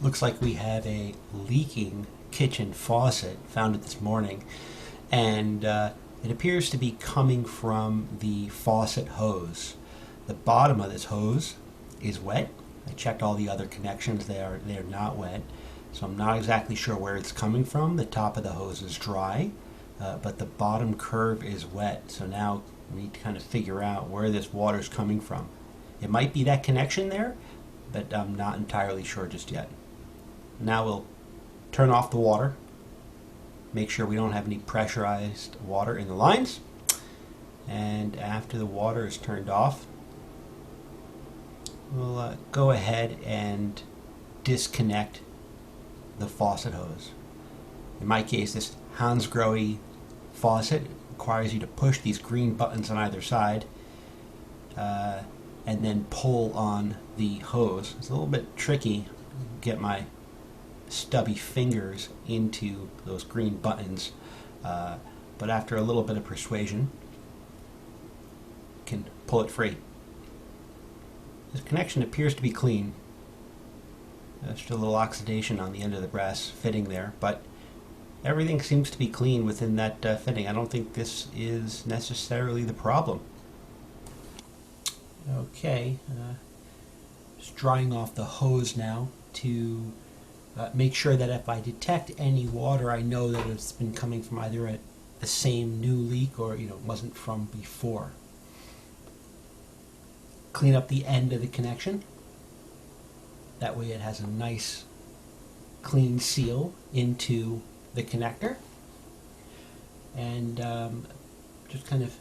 Looks like we have a leaking kitchen faucet, found it this morning, and it appears to be coming from the faucet hose. The bottom of this hose is wet. I checked all the other connections, they're not wet, so I'm not exactly sure where it's coming from. The top of the hose is dry, but the bottom curve is wet, so now we need to kind of figure out where this water is coming from. It might be that connection there, but I'm not entirely sure just yet. Now we'll turn off the water, make sure we don't have any pressurized water in the lines, and after the water is turned off, we'll go ahead and disconnect the faucet hose. In my case, this Hansgrohe faucet requires you to push these green buttons on either side and then pull on the hose. It's a little bit tricky to get my stubby fingers into those green buttons, but after a little bit of persuasion, you can pull it free. This connection appears to be clean. There's still a little oxidation on the end of the brass fitting there, but everything seems to be clean within that fitting. I don't think this is necessarily the problem. Okay, just drying off the hose now to make sure that if I detect any water, I know that it's been coming from either the same new leak or wasn't from before. Clean up the end of the connection. That way it has a nice clean seal into the connector, and just kind of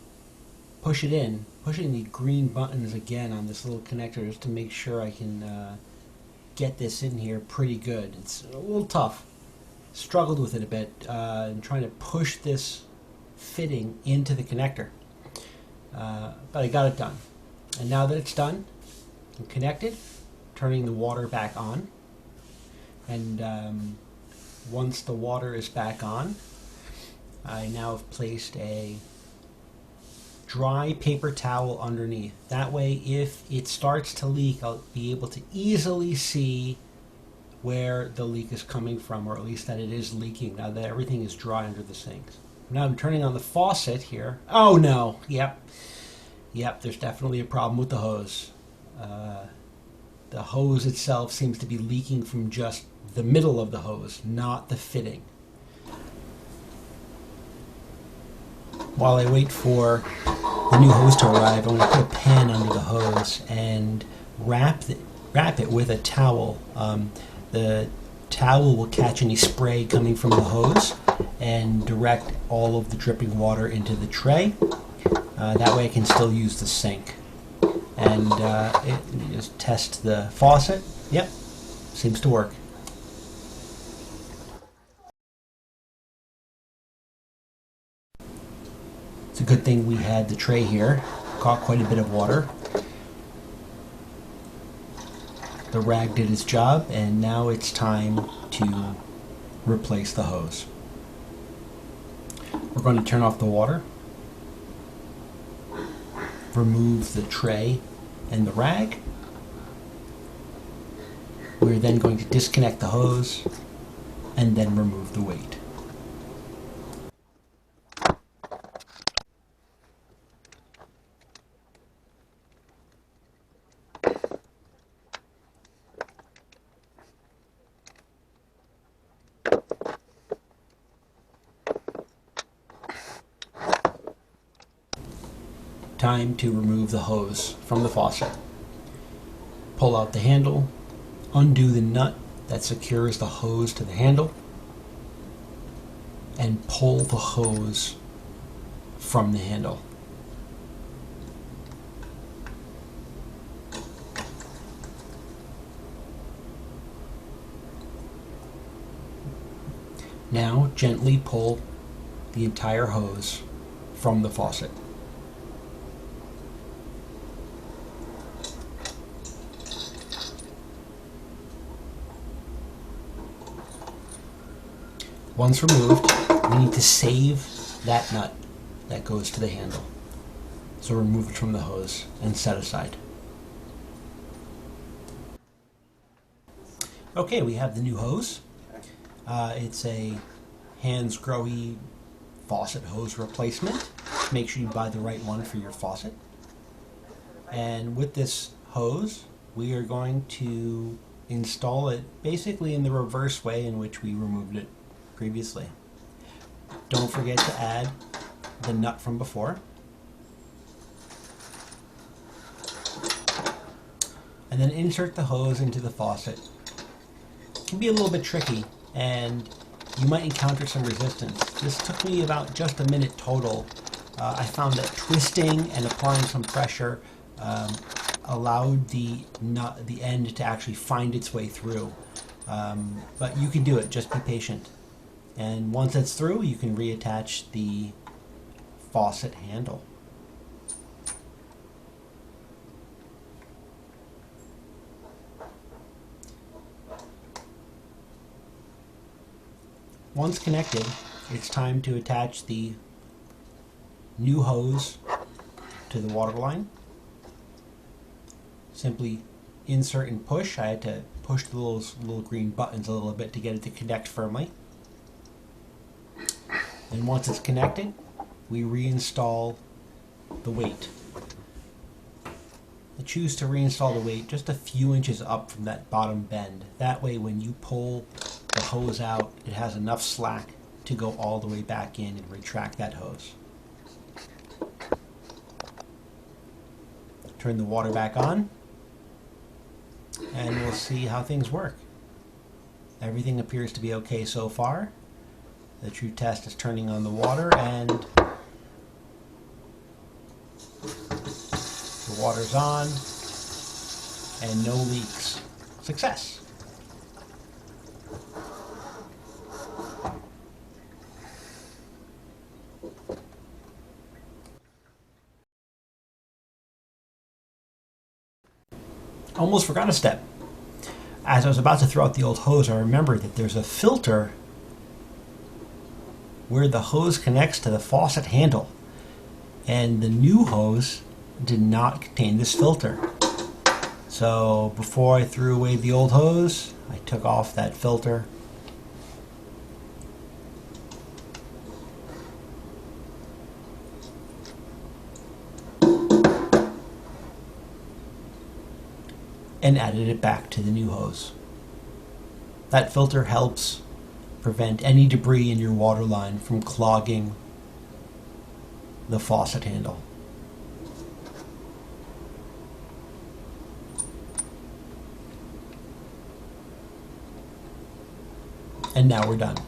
push it in, pushing the green buttons again on this little connector just to make sure I can get this in here pretty good. It's a little tough. Struggled with it a bit and trying to push this fitting into the connector, but I got it done. And now that it's done and connected, turning the water back on, and once the water is back on, I now have placed a dry paper towel underneath. That way, if it starts to leak, I'll be able to easily see where the leak is coming from, or at least that it is leaking now that everything is dry under the sinks. Now I'm turning on the faucet here. Oh no, yep, there's definitely a problem with the hose. The hose itself seems to be leaking from just the middle of the hose, not the fitting. While I wait for the new hose to arrive, I'm going to put a pen under the hose and wrap it with a towel. The towel will catch any spray coming from the hose and direct all of the dripping water into the tray. That way I can still use the sink. And just test the faucet. Yep, seems to work. It's a good thing we had the tray here. Caught quite a bit of water. The rag did its job, and now it's time to replace the hose. We're going to turn off the water, remove the tray and the rag. We're then going to disconnect the hose and then remove the weight. Time to remove the hose from the faucet. Pull out the handle, undo the nut that secures the hose to the handle, and pull the hose from the handle. Now gently pull the entire hose from the faucet. Once removed, we need to save that nut that goes to the handle. So remove it from the hose and set aside. Okay, we have the new hose. It's a Hansgrohe faucet hose replacement. Make sure you buy the right one for your faucet. And with this hose, we are going to install it basically in the reverse way in which we removed it previously. Don't forget to add the nut from before. And then insert the hose into the faucet. It can be a little bit tricky and you might encounter some resistance. This took me about just a minute total. I found that twisting and applying some pressure allowed the end to actually find its way through. But you can do it, just be patient. And once it's through, you can reattach the faucet handle. Once connected, it's time to attach the new hose to the water line. Simply insert and push. I had to push the little green buttons a little bit to get it to connect firmly. And once it's connected, we reinstall the weight. I choose to reinstall the weight just a few inches up from that bottom bend. That way when you pull the hose out, it has enough slack to go all the way back in and retract that hose. Turn the water back on, and we'll see how things work. Everything appears to be okay so far. The true test is turning on the water, and the water's on, and no leaks. Success! Almost forgot a step. As I was about to throw out the old hose, I remembered that there's a filter where the hose connects to the faucet handle, and the new hose did not contain this filter. So before I threw away the old hose, I took off that filter. And added it back to the new hose. That filter helps prevent any debris in your water line from clogging the faucet handle. And now we're done.